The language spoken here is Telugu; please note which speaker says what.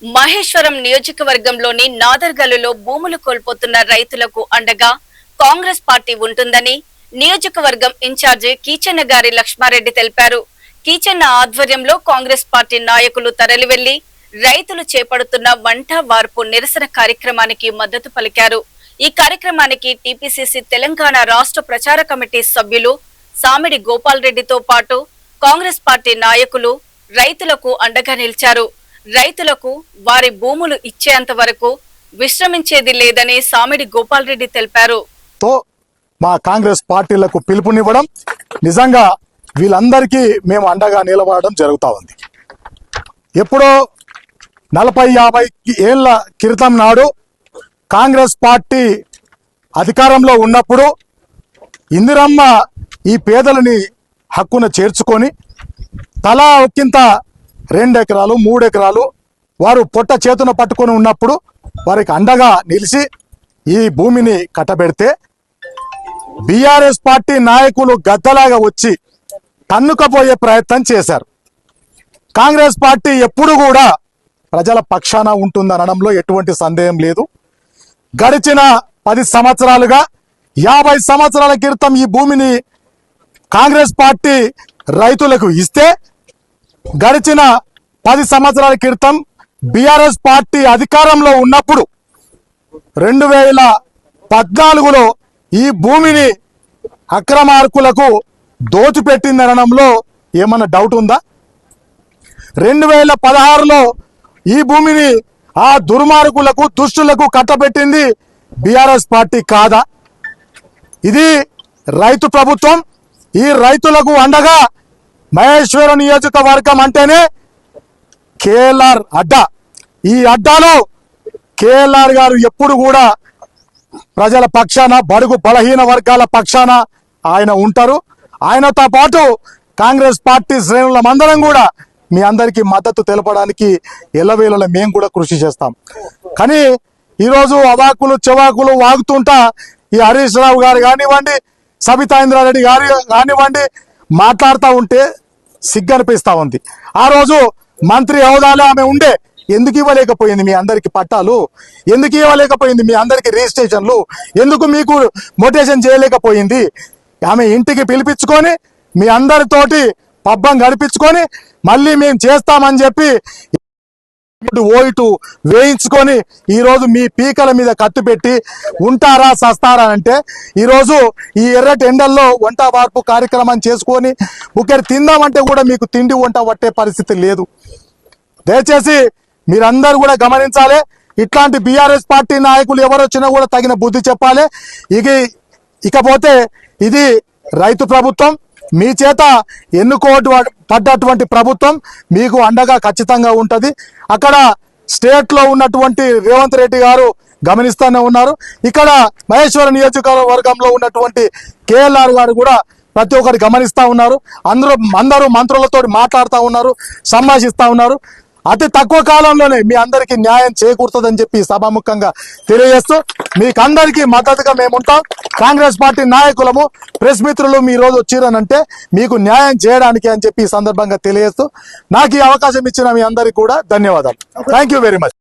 Speaker 1: మహేశ్వరం నియోజకవర్గంలోని నాదర్గల్లులో భూములు కోల్పోతున్న రైతులకు అండగా కాంగ్రెస్ పార్టీ ఉంటుందని నియోజకవర్గం ఇన్ఛార్జి కీచన్న గారి లక్ష్మారెడ్డి తెలిపారు. కీచన్న ఆధ్వర్యంలో కాంగ్రెస్ పార్టీ నాయకులు తరలివెళ్లి రైతులు చేపడుతున్న వంట వార్పు నిరసన కార్యక్రమానికి మద్దతు పలికారు. ఈ కార్యక్రమానికి టీపీసీసీ తెలంగాణ రాష్ట్ర ప్రచార కమిటీ సభ్యులు సామిడి గోపాల్ రెడ్డితో పాటు కాంగ్రెస్ పార్టీ నాయకులు రైతులకు అండగా నిలిచారు. రైతులకు వారి భూములు ఇచ్చేంత వరకు విశ్రమించేది లేదని సామిడి గోపాల్ రెడ్డి తెలిపారు.
Speaker 2: మా కాంగ్రెస్ పార్టీలకు పిలుపునివ్వడం, నిజంగా వీళ్ళందరికీ మేము అండగా నిలబడడం జరుగుతూ ఉంది. ఎప్పుడో 40-50 ఏళ్ల క్రితం నాడు కాంగ్రెస్ పార్టీ అధికారంలో ఉన్నప్పుడు ఇందిరమ్మ ఈ పేదలని హక్కున చేర్చుకొని తలా ఒక్కింత 2 ఎకరాలు 3 ఎకరాలు వారు పొట్ట చేతున పట్టుకొని ఉన్నప్పుడు వారికి అండగా నిలిచి ఈ భూమిని కట్టబెడితే బీఆర్ఎస్ పార్టీ నాయకులు గద్దలాగా వచ్చి తన్నుకపోయే ప్రయత్నం చేశారు. కాంగ్రెస్ పార్టీ ఎప్పుడు కూడా ప్రజల పక్షాన ఉంటుందనడంలో ఎటువంటి సందేహం లేదు. గడిచిన 10 సంవత్సరాలుగా 50 సంవత్సరాల క్రితం ఈ భూమిని కాంగ్రెస్ పార్టీ రైతులకు ఇస్తే, గడిచిన 10 సంవత్సరాల క్రితం బీఆర్ఎస్ పార్టీ అధికారంలో ఉన్నప్పుడు 2014లో ఈ భూమిని అక్రమార్కులకు దోచిపెట్టిందనడంలో ఏమన్నా డౌట్ ఉందా? 2016లో ఈ భూమిని ఆ దుర్మార్గులకు దుష్టులకు కట్టబెట్టింది బీఆర్ఎస్ పార్టీ కాదా? ఇది రైతు ప్రభుత్వం. ఈ రైతులకు అండగా మహేశ్వర నియోజకవర్గం అంటేనే కేఎల్ఆర్ అడ్డా. ఈ అడ్డాలో కేఎల్ఆర్ గారు ఎప్పుడు కూడా ప్రజల పక్షాన, బడుగు బలహీన వర్గాల పక్షాన ఆయన ఉంటారు. ఆయనతో పాటు కాంగ్రెస్ పార్టీ శ్రేణులమందరం కూడా మీ అందరికీ మద్దతు తెలపడానికి ఎల్లవేళలా మేము కూడా కృషి చేస్తాం. కానీ ఈరోజు అవాకులు చెవాకులు వాగుతుంటా ఈ హరీష్ రావు గారు కానివ్వండి, సబితా ఇంద్రారెడ్డి గారు కానివ్వండి మాట్లాడుతూ ఉంటే సిగ్గనిపిస్తూ ఉంది. ఆ రోజు మంత్రి హోదాలో ఆమె ఉండే, ఎందుకు ఇవ్వలేకపోయింది మీ అందరికి పట్టాలు? ఎందుకు ఇవ్వలేకపోయింది మీ అందరికి రిజిస్ట్రేషన్లు? ఎందుకు మీకు మోటివేషన్ చేయలేకపోయింది? ఆమె ఇంటికి పిలిపించుకొని మీ అందరితోటి పబ్బం గడిపించుకొని మళ్ళీ మేము చేస్తామని చెప్పి ఓటు వేయించుకొని ఈరోజు మీ పీకల మీద కత్తి పెట్టి ఉంటారా సస్తారా అంటే, ఈరోజు ఈ ఎర్రటి ఎండల్లో వంట వార్పు కార్యక్రమం చేసుకొని ఒకరి తిందామంటే కూడా మీకు తిండి వంట పట్టే పరిస్థితి లేదు. దయచేసి మీరందరూ కూడా గమనించాలి. ఇట్లాంటి బీఆర్ఎస్ పార్టీ నాయకులు ఎవరు వచ్చినా కూడా తగిన బుద్ధి చెప్పాలి. ఇకపోతే ఇది రైతు ప్రభుత్వం, మీ చేత పడ్డటువంటి ప్రభుత్వం మీకు అండగా ఖచ్చితంగా ఉంటుంది. అక్కడ స్టేట్లో ఉన్నటువంటి రేవంత్ రెడ్డి గారు గమనిస్తూనే ఉన్నారు. ఇక్కడ మహేశ్వర నియోజకవర్గంలో ఉన్నటువంటి కేఎల్ఆర్ గారు కూడా ప్రతి ఒక్కరు గమనిస్తూ ఉన్నారు. అందరూ మంత్రులతో మాట్లాడుతూ ఉన్నారు, సంభాషిస్తూ ఉన్నారు. అతి తక్కువ కాలంలోనే మీ అందరికీ న్యాయం చేకూరుతుందని చెప్పి సభాముఖంగా తెలియజేస్తూ మీకు అందరికీ మద్దతుగా మేము ఉంటాం. కాంగ్రెస్ పార్టీ నాయకులము, ప్రెస్ మిత్రులు మీ రోజు వచ్చిరనంటే మీకు న్యాయం చేయడానికి అని చెప్పి ఈ సందర్భంగా తెలియజేస్తూ నాకు ఈ అవకాశం ఇచ్చిన మీ అందరికీ కూడా ధన్యవాదాలు. Thank you very much.